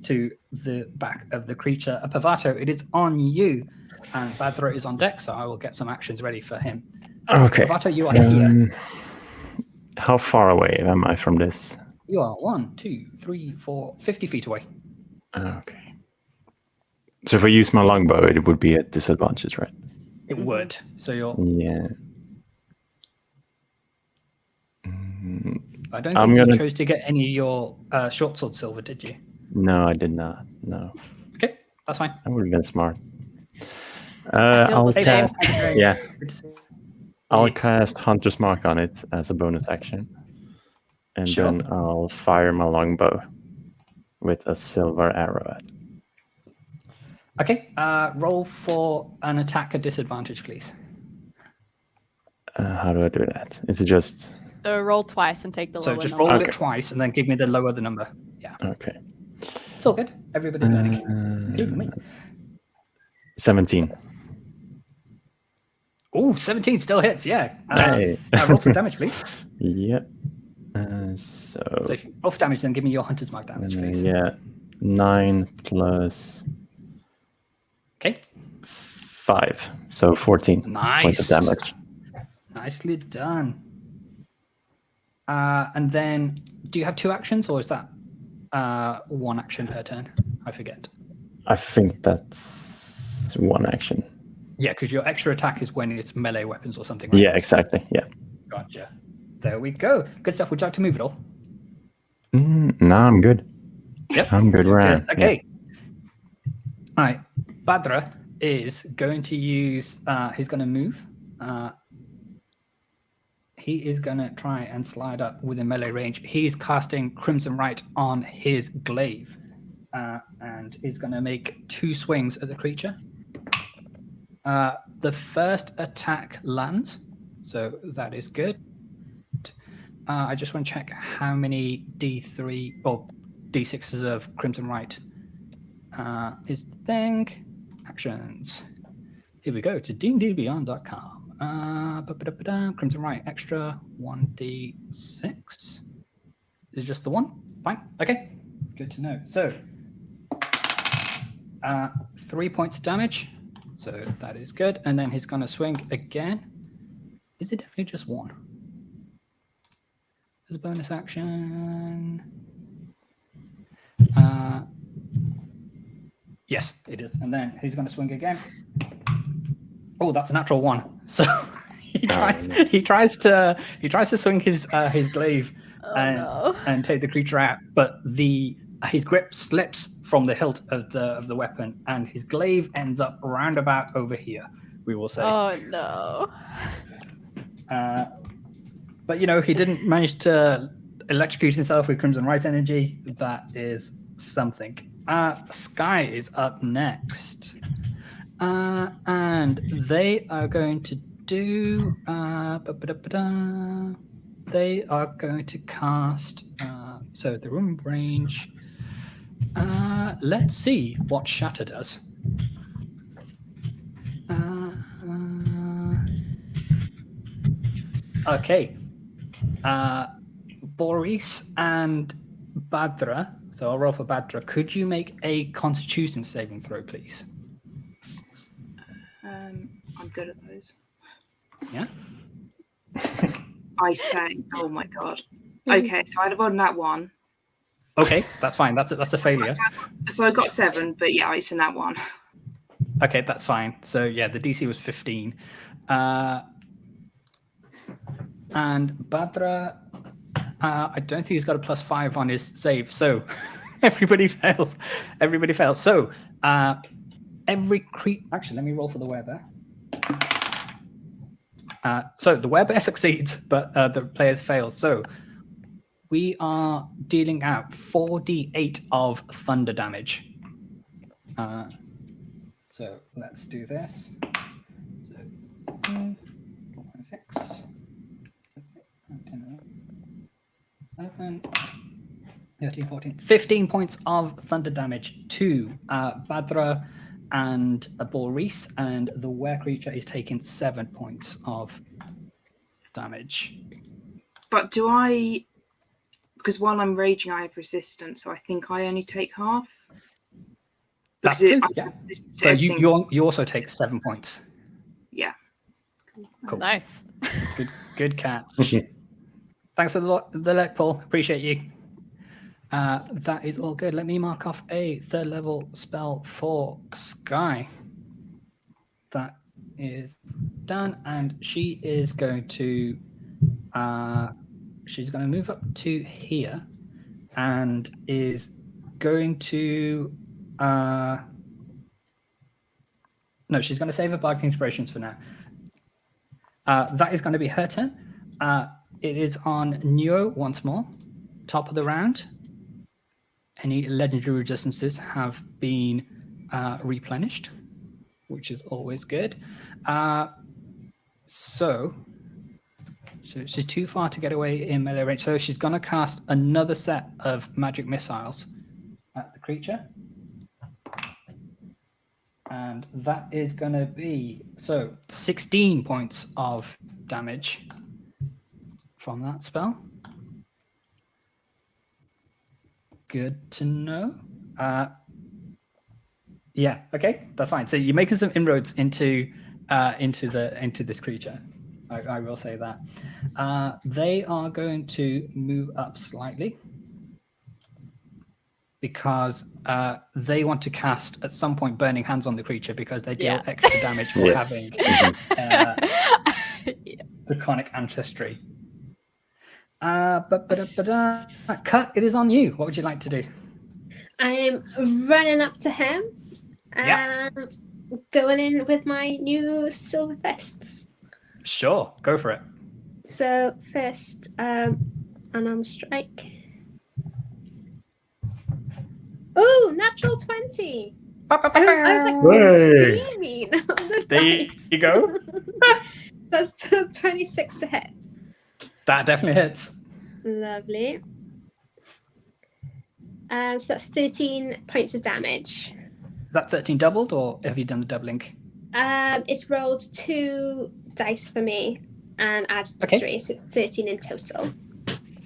to the back of the creature. Pavato, it is on you, and Badra is on deck, so I will get some actions ready for him. Okay. Pavato, you are here. How far away am I from this? You are 1, 2, 3, 4, 50 feet away. Okay. So if I use my longbow, it would be at disadvantage, right? It would. So you're. Yeah. I don't think you chose to get any of your short sword silver, did you? No, I did not. No. Okay, that's fine. That would have been smart. I'll cast. Yeah. I'll cast Hunter's Mark on it as a bonus action, and then I'll fire my longbow with a silver arrow at it. Okay, roll for an attack at disadvantage, please. How do I do that? Is it just... roll twice and take the lower number. So just roll it twice and then give me the lower the number. Yeah. Okay. It's all good. Everybody's learning. Including me. 17. Oh, 17 still hits, yeah. Hey. Roll for damage, please. Yep. So if you roll for damage, then give me your Hunter's Mark damage, please. Yeah. 9 plus... Okay. 5. So 14 points of damage. Nicely done. And then, do you have 2 actions, or is that 1 action per turn? I forget. I think that's 1 action. Yeah, because your extra attack is when it's melee weapons or something, right? Yeah, exactly. Yeah. Gotcha. There we go. Good stuff. Would you like to move at all? No, I'm good. Yep. I'm good. Okay. Yeah. All right. Badra is going to use, he's going to move. He is going to try and slide up within melee range. He's casting Crimson Rite on his glaive and is going to make 2 swings at the creature. The first attack lands, so that is good. I just want to check how many D3 or D6s of Crimson Rite is the thing. Actions. Here we go to dndbeyond.com. Crimson Right, extra 1d6. Is just the one? Fine. Okay. Good to know. So, 3 points of damage. So that is good. And then he's going to swing again. Is it definitely just one? As a bonus action. Yes, it is. And then he's going to swing again. Oh, that's a natural one. So he tries to swing his glaive and take the creature out, but his grip slips from the hilt of the weapon, and his glaive ends up roundabout over here. We will say. Oh no. But he didn't manage to electrocute himself with Crimson Right energy. That is something. Sky is up next. And they are going to do. They are going to cast. So the room range. Let's see what Shatter does. Okay. Boris and Badra. So I'll roll for Badra. Could you make a Constitution saving throw, please? I'm good at those. Yeah. I say, oh my god. Okay, so I'd have won that one. Okay, that's fine. That's a failure. So I got 7, but yeah, it's in that one. Okay, that's fine. So yeah, the DC was 15. And Badra, I don't think he's got a +5 on his save. So everybody fails. Everybody fails. So actually, let me roll for the Werebear. So the Werebear succeeds, but the players fail. So we are dealing out 4d8 of thunder damage. So let's do this. So 4, 6, 7, 11, 13, 14, 15 points of thunder damage to Badra and Boris, and the were creature is taking 7 points of damage. But because while I'm raging, I have resistance, so I think I only take half. That's true. Yeah. So you also take 7 points. Yeah. Cool. Nice. Good catch. Thanks for the luck, Paul. Appreciate you. That is all good. Let me mark off a 3rd level spell for Sky. That is done, and she is going to move up to here, and is going to she's going to save her bardic inspirations for now. That is going to be her turn. It is on Neo once more. Top of the round. Any legendary resistances have been replenished, which is always good. So she's too far to get away in melee range. So she's going to cast another set of magic missiles at the creature. And that is going to be 16 points of damage from that spell. Good to know. Yeah. Okay, that's fine. So you're making some inroads into this creature. I will say that. They are going to move up slightly because they want to cast at some point Burning Hands on the creature because they deal extra damage for having draconic ancestry. Cut, it is on you. What would you like to do? I'm running up to him and going in with my new silver fists. Sure, go for it. So first, unarmed strike. Oh, natural 20. I was like screaming. There you go. That's 26 to hit. That definitely hits. Lovely. So that's 13 points of damage. Is that 13 doubled, or have you done the doubling? It's rolled 2 dice for me and added the Okay. 3, so it's 13 in total.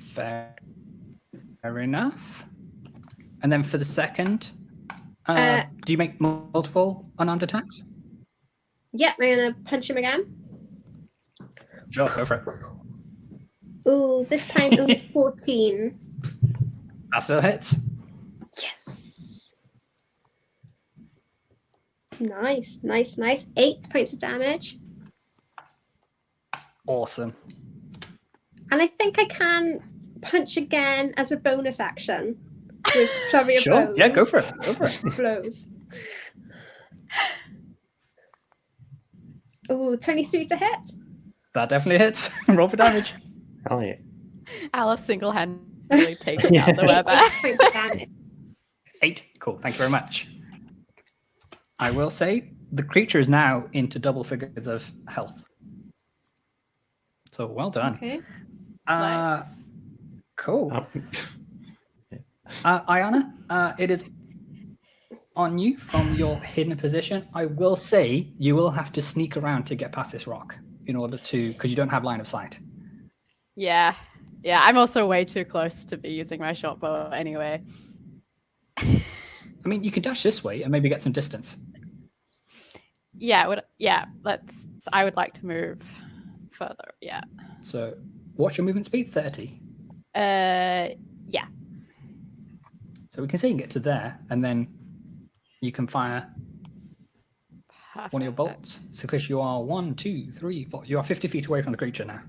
Fair enough. And then for the second, do you make multiple unarmed attacks? Yep, I'm gonna punch him again. Sure, go for it. Ooh, this time only 14. That still hits. Yes. Nice. 8 points of damage. Awesome. And I think I can punch again as a bonus action with Flurry of Sure. Blows. Yeah, go for it. Blows. Ooh, 23 to hit. That definitely hits. Roll for damage. Hell yeah. Alice single-handedly takes out the 8 Werebear. points of damage. 8. Cool. Thank you very much. I will say the creature is now into double figures of health. So well done. Okay. Nice. Cool. Oh. Ayana, it is on you from your hidden position. I will say you will have to sneak around to get past this rock in order to, because you don't have line of sight. Yeah. I'm also way too close to be using my short bow anyway. I mean, you can dash this way and maybe get some distance. I would like to move further. Yeah. So, what's your movement speed? 30. Yeah. So we can say you can get to there, and then you can fire one of your Perfect. bolts. So, because you are 1, 2, 3, 4, you are 50 feet away from the creature now.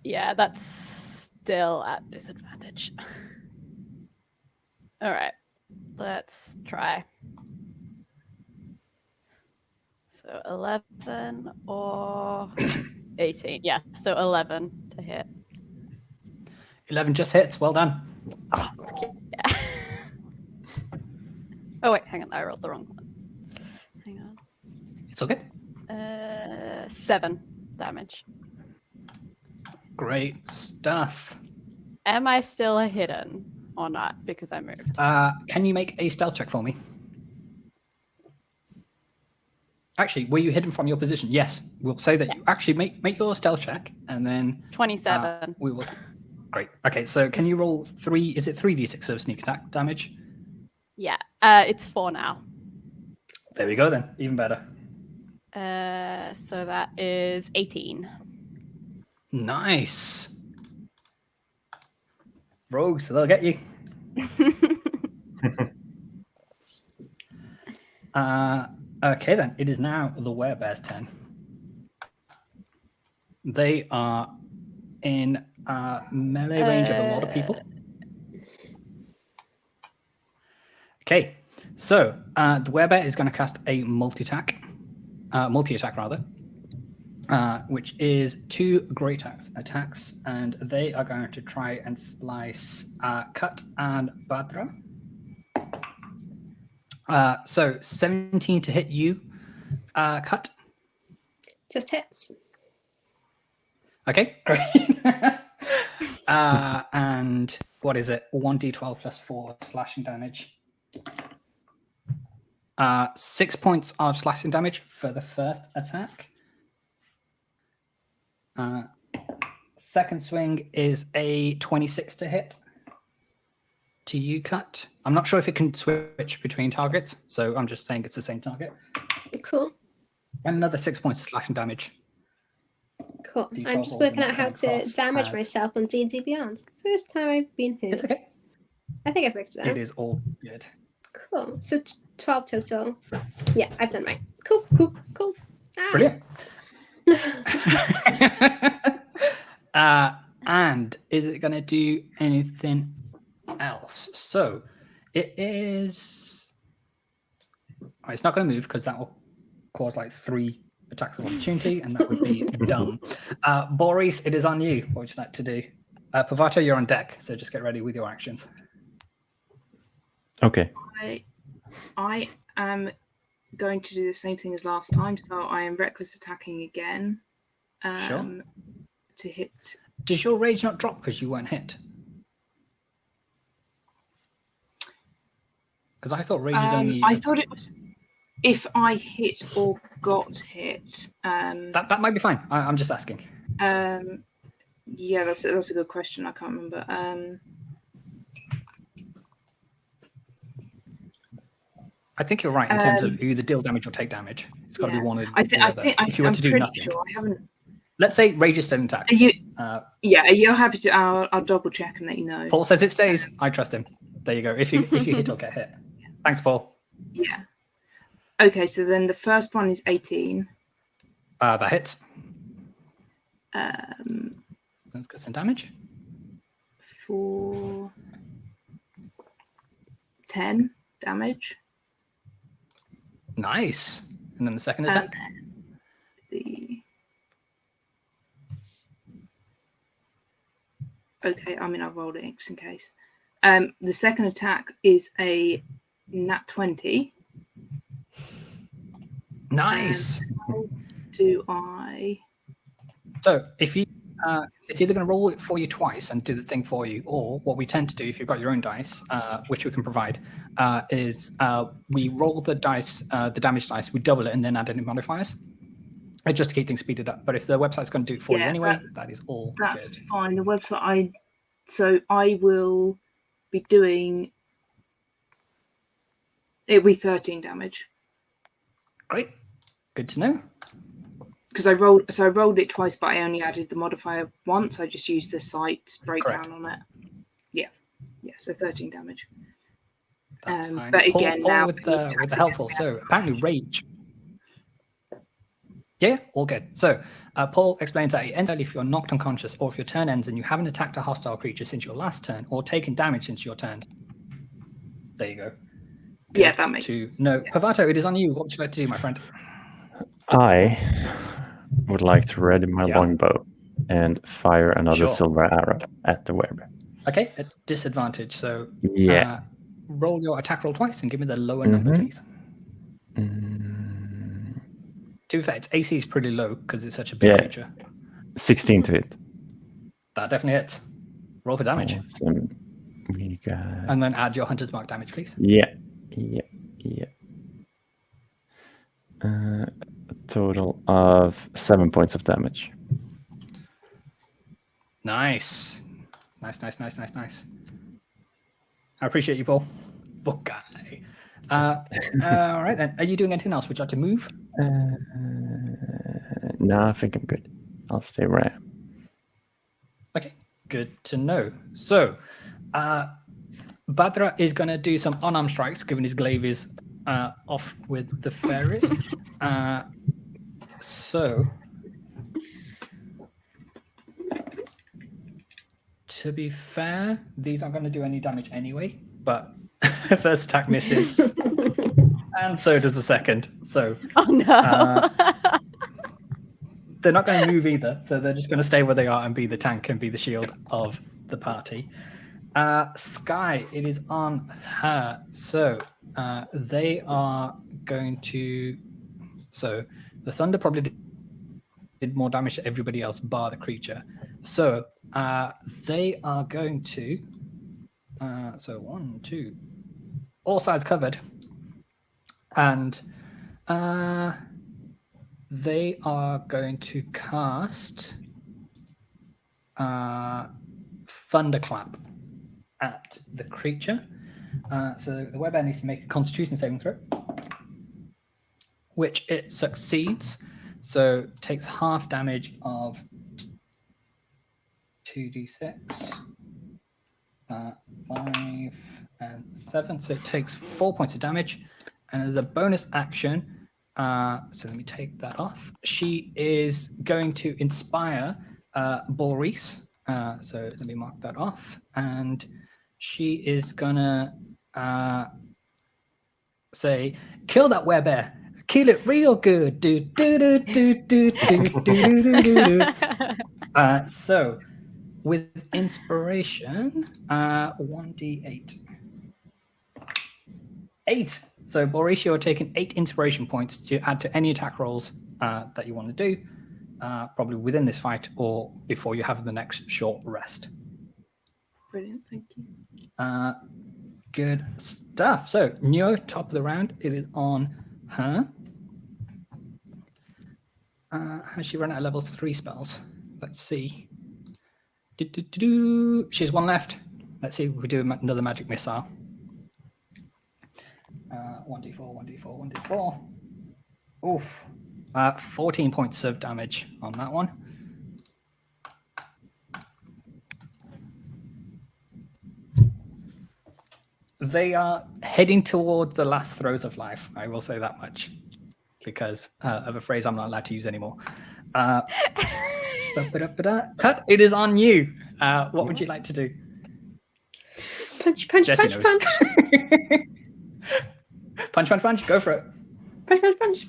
Yeah, that's still at disadvantage. All right, let's try. So 11 or 18. Yeah, so 11 to hit. 11 just hits. Well done. Yeah. Oh, wait, hang on. I rolled the wrong one. Hang on. It's okay. 7 damage. Great stuff. Am I still hidden or not because I moved? Can you make a stealth check for me? Actually, were you hidden from your position? Yes. We'll say that you actually make your stealth check, and then 27. we will. Great. Okay, so can you roll 3? Is it 3d6 of sneak attack damage? Yeah, it's 4 now. There we go then. Even better. So that is 18. Nice. Rogues, so they'll get you. Okay then, it is now the Werebear's turn. They are in melee range of a lot of people. Okay, so the Werebear is going to cast a multi-attack rather, which is 2 great attacks, and they are going to try and slice Cut and Badra. So 17 to hit you, Cut. Just hits. Okay, great. And what is it? 1d12 plus 4 slashing damage. 6 points of slashing damage for the first attack. Second swing is a 26 to hit. To you, Cut. I'm not sure if it can switch between targets, so I'm just saying it's the same target. Cool. And another 6 points of slashing damage. Cool. D12 I'm just rolls working and out how to cross damage as- myself on D&D Beyond. First time I've been hurt. It's okay. I think I've worked it out. It is all good. Cool. So 12 total. Yeah, I've done right. Cool. Ah. Brilliant. And is it going to do anything else? So it is. Oh, it's not going to move because that will cause like 3 attacks of opportunity, and that would be dumb. Boris, it is on you. What would you like to do? Pavato, you're on deck, so just get ready with your actions. Okay. I am going to do the same thing as last time, so I am reckless attacking again. Sure. To hit. Does your rage not drop because you weren't hit? Because I thought rage is only. I thought it was if I hit or got hit. That might be fine. I'm just asking. Yeah, that's a good question. I can't remember. I think you're right in terms of either deal damage or take damage. It's got to be one or the other. If you were to do nothing, sure I haven't. Let's say rage is still intact. Yeah, you're happy to. I'll double check and let you know. Paul says it stays. I trust him. There you go. If you hit or get hit. Thanks, Paul. Yeah. Okay, so then the first one is 18. That hits. Let's get some damage. For 10 damage. Nice. And then the second attack. Okay, I mean, I've rolled it just in case. The second attack is a nat 20. Nice. How do I? So if you, it's either going to roll it for you twice and do the thing for you, or what we tend to do if you've got your own dice, which we can provide, is we roll the dice, the damage dice, we double it and then add any modifiers, just to keep things speeded up. But if the website's going to do it for you anyway, that is all that's good. Fine. The website, so I will be doing. It'll be 13 damage. Great. Good to know. Because I rolled it twice, but I only added the modifier once. I just used the site breakdown on it. Yeah, so 13 damage. That's fine. But again, Paul now with the helpful. So apparently rage. Yeah, all good. So Paul explains that it ends if you're knocked unconscious, or if your turn ends and you haven't attacked a hostile creature since your last turn, or taken damage since your turn. There you go. Good yeah, that makes sense. No, Pavato, it is on you. What would you like to do, my friend? I would like to ready my longbow and fire another silver arrow at the Werebear. Okay, at disadvantage. So roll your attack roll twice and give me the lower number, please. To be fair, its AC is pretty low because it's such a big creature. 16 to hit. That definitely hits. Roll for damage. Awesome. We got... And then add your hunter's mark damage, please. Yeah. A total of 7 points of damage. Nice. I appreciate you, Paul. Book guy. All right then. Are you doing anything else? Would you like to move? No, I think I'm good. I'll stay where I am. Okay, good to know. So, Badra is going to do some unarmed strikes, given his glaive is off with the fairies. So, to be fair, these aren't going to do any damage anyway, but first attack misses. And so does the second. So, oh no. They're not going to move either, so they're just going to stay where they are and be the tank and be the shield of the party. Sky, it is on her. So they are going to... So the thunder probably did more damage to everybody else bar the creature. So they are going to... so 1, 2... All sides covered. And... they are going to cast Thunderclap at the creature. So the Werebear needs to make a Constitution saving throw, which it succeeds. So takes half damage of 2d6, 5 and 7. So it takes 4 points of damage. And as a bonus action, so let me take that off. She is going to inspire Boris. So let me mark that off. And she is gonna say, "Kill that Werebear. Kill it real good, dude." So with inspiration, 1d8. 8. So, Boris, you're taking 8 inspiration points to add to any attack rolls that you want to do, probably within this fight or before you have the next short rest. Brilliant, thank you. Good stuff. So, Neo, top of the round. It is on her. Has she run out of level 3 spells? Let's see. She's one left. Let's see if we do another magic missile. 1d4, 1d4, 1d4. Oof. 14 points of damage on that one. They are heading towards the last throes of life. I will say that much, because of a phrase I'm not allowed to use anymore. Cut, it is on you. What would you like to do? Punch, punch, Jesse punch, knows. punch. Punch. Go for it. Punch, punch, punch.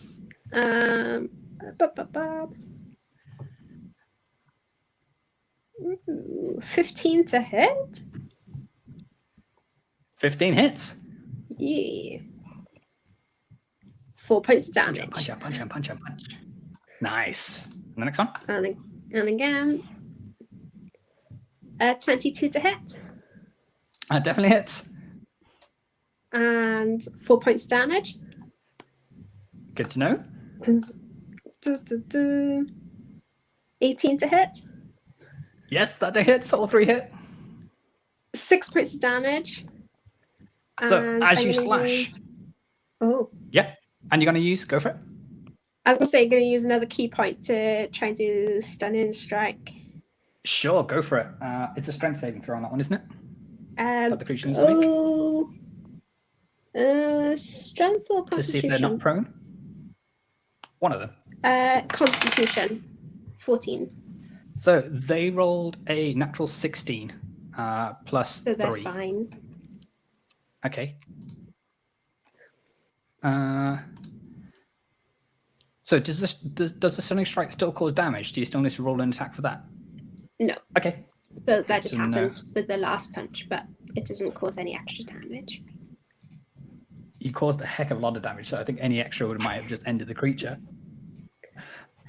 15 to hit? 15 hits. Yeah. 4 points of damage. Punch. Nice. And the next one? And again. 22 to hit. Definitely hits. And 4 points of damage. Good to know. 18 to hit. Yes, that hits. All 3 hit. 6 points of damage. So And as I'm you gonna slash. use- Oh. Yeah. And you're going to use, go for it. I was going to say, going to use another key point to try and do stunning strike. Sure, go for it. It's a strength saving throw on that one, isn't it? But the creature needs to make. Strength or To see if constitution? they're not prone. One of them. Constitution. 14. So they rolled a natural 16 plus So they're 3. fine. Okay. So does the stunning strike still cause damage? Do you still need to roll an attack for that? No. Okay. So that just to know. happens with the last punch, but it doesn't cause any extra damage. You caused a heck of a lot of damage, so I think any extra might have just ended the creature.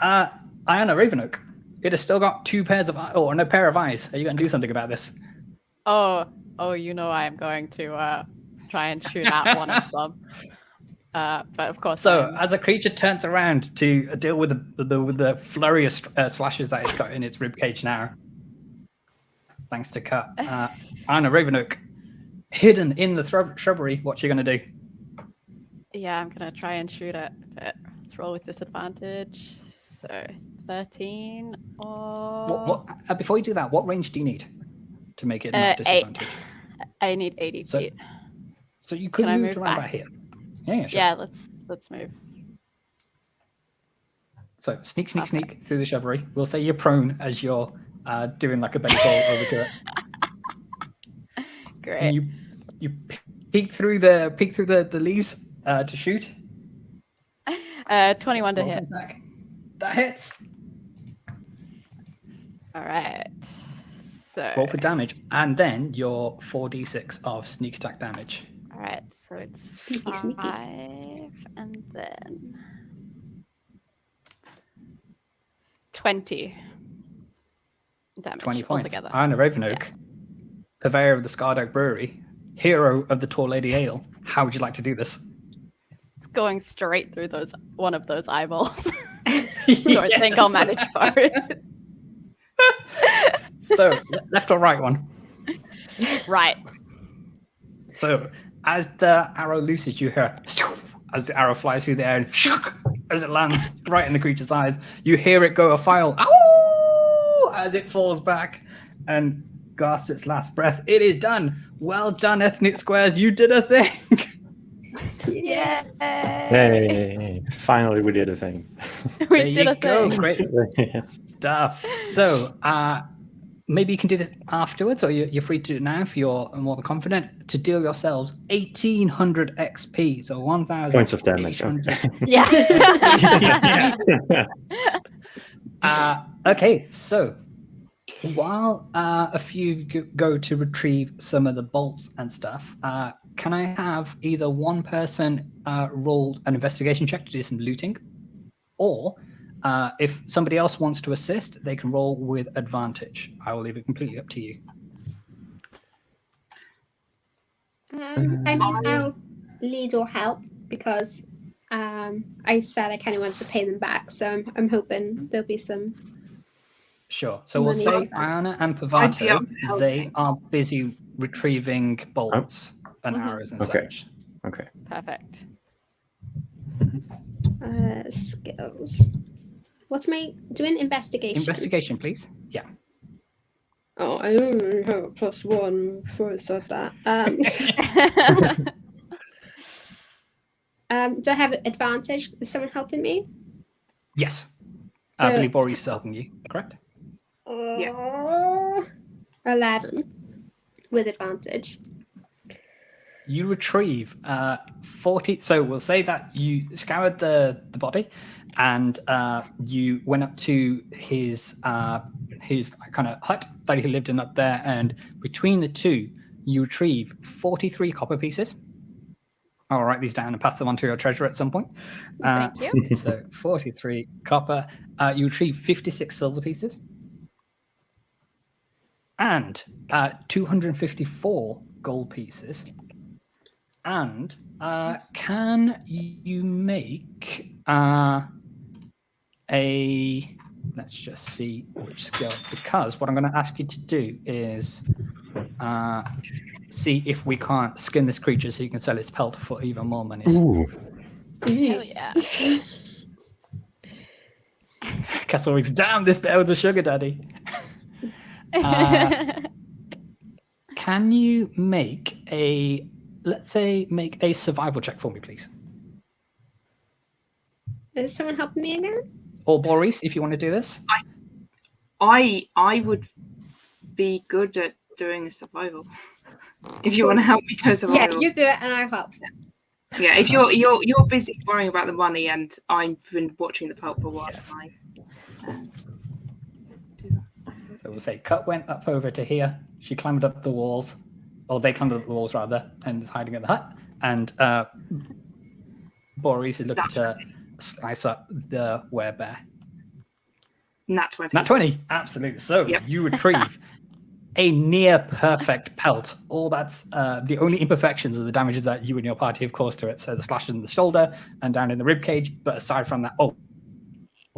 Iona Ravenhook, it has still got 2 pairs of or a pair of eyes. Are you going to do something about this? Oh, you know I am going to try and shoot at one of them. But of course. So as a creature turns around to deal with the flurry of slashes that it's got in its ribcage now, thanks to Cut, Iona Ravenhook, hidden in the shrubbery, what's she going to do? Yeah, I'm gonna try and shoot it, but let's roll with disadvantage. So 13 or Before you do that, what range do you need to make it not disadvantage? 8. I need 80 So- feet. So you could Can I move move around back? about here. Yeah, sure. Yeah, let's move. So sneak through the shrubbery. We'll say you're prone as you're doing like a baseball over to it. Great. And you peek through the leaves to shoot. 21 to Roll for hit. attack. That hits. All right. So Roll for damage, and then your 4d6 of sneak attack damage. all right, so it's Sneaky, 5 sneaky. and then 20 damage 20 points. altogether. Iona Ravenhook, purveyor of the Scarred Oak Brewery, hero of the Tall Lady Ale. How would you like to do this? It's going straight through one of those eyeballs. So I think I'll manage for it. So left or right one? Right. So as the arrow looses, you hear as the arrow flies through the air and as it lands right in the creature's eyes, you hear it go afire as it falls back and gasps its last breath. It is done. Well done, Ethnic Squares. You did a thing. Yeah. Hey, finally we did a thing. We There did you a go. thing. Great stuff. So maybe you can do this afterwards, or you're free to do it now if you're more than confident, to deal yourselves 1,800 XP. So 1,000 Points of damage. Okay. Yeah. Okay, so while a few go to retrieve some of the bolts and stuff, can I have either one person roll an investigation check to do some looting, or if somebody else wants to assist, they can roll with advantage. I will leave it completely up to you. I'll lead or help because I said I kind of wanted to pay them back, so I'm hoping there'll be some. Sure. So we'll Money. say Iona and I'd be Pavato, up to they helping. are busy retrieving bolts and Mhm. arrows and Okay. such. Okay. Perfect. Skills. What am I doing? Investigation. Investigation, please. Yeah. Oh, I only have a +1 before I said that. Do I have advantage? Is someone helping me? Yes. I So- believe Boris is helping you, correct? 11 with advantage. You retrieve 40. So we'll say that you scoured the body and you went up to his kind of hut that he lived in up there. And between the two, you retrieve 43 copper pieces. I'll write these down and pass them on to your treasurer at some point. Thank you. So 43 copper. You retrieve 56 silver pieces. And 254 gold pieces. And can you make let's just see which skill, because what I'm going to ask you to do is see if we can't skin this creature so you can sell its pelt for even more money. Ooh. Hell yeah. Castle Weeks, damn, this bear was a sugar daddy. Can you make let's say, make a survival check for me, please? Is someone helping me again? Or Boris, if you want to do this. I would be good at doing a survival. If you want to help me do a Yeah, survival. you do it and I'll help. Yeah, if you're busy worrying about the money and I've been watching the pulp for a while. Yes. Do that. So we'll say Cut went up over to here. She climbed up the walls, or they climbed up the walls rather, and is hiding in the hut. And Boris is looking to slice up the werebear. Nat 20. Nat 20, absolutely. So Yep. you retrieve a near perfect pelt. All that's the only imperfections are the damages that you and your party have caused to it. So the slashes in the shoulder and down in the rib cage. But aside from that,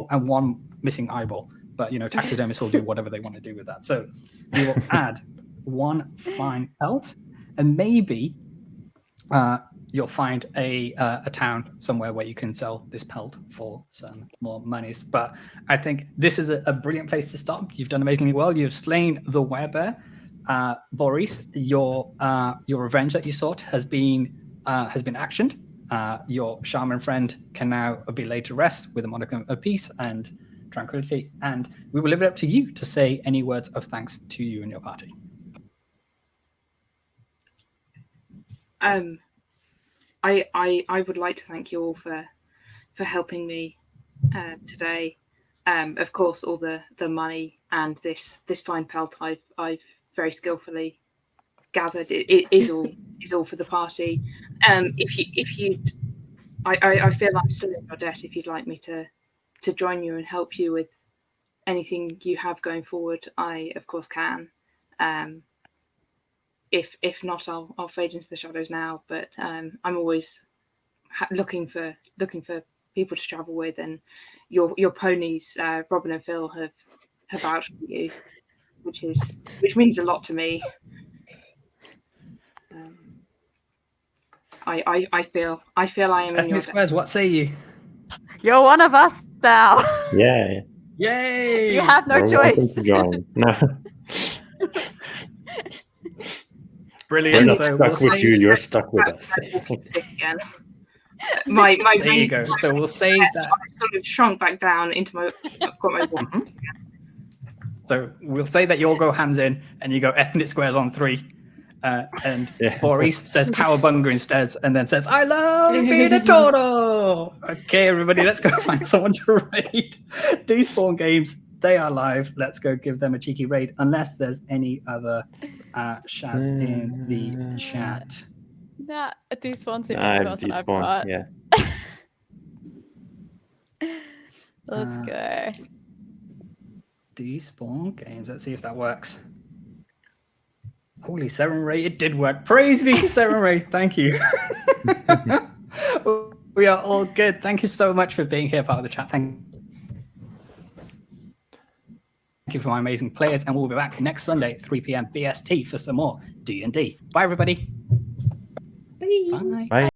and one missing eyeball. But taxidermists will do whatever they want to do with that. So we will add one fine pelt, and maybe you'll find a town somewhere where you can sell this pelt for some more monies. But I think this is a brilliant place to stop. You've done amazingly well. You've slain the werebear. Boris, your revenge that you sought has been actioned. Your shaman friend can now be laid to rest with a modicum of peace and tranquility, and we will leave it up to you to say any words of thanks to you and your party. I would like to thank you all for helping me today. Of course, all the money and this fine pelt I've very skillfully gathered. It is all for the party. If you I feel I'm still in your debt. If you'd like me to join you and help you with anything you have going forward, I of course can. If not, I'll fade into the shadows now. But I'm always looking for people to travel with, and your ponies, Robin and Phil, have vouched for you, which means a lot to me. I feel I am in your Ethnic Squares, what say you? You're one of us now. Yeah. Yay! You have no You're welcome choice. to join. No, Brilliant. we're not So stuck we'll with say, you. You're stuck with us. walking stick again. My there you go. So we'll say that. I sort of shrunk back down into my. I've got my walking stick again. So we'll say that you'll go hands in, and you go Ethnic Squares on 3. And Yeah. Boris says cowabunga instead, and then says, I love being a Toro! Okay, everybody, let's go find someone to raid. Despawn Games, they are live. Let's go give them a cheeky raid, unless there's any other shaz in the chat. Nah, a despawn seems I like the person I've despawn. got. Yeah. Let's go. Despawn Games, let's see if that works. Holy, Seven Ray, it did work. Praise be to Seven Ray. Thank you. We are all good. Thank you so much for being here, part of the chat. Thank you for my amazing players, and we'll be back next Sunday, 3 p.m. BST for some more D&D. Bye, everybody. Bye. Bye. Bye.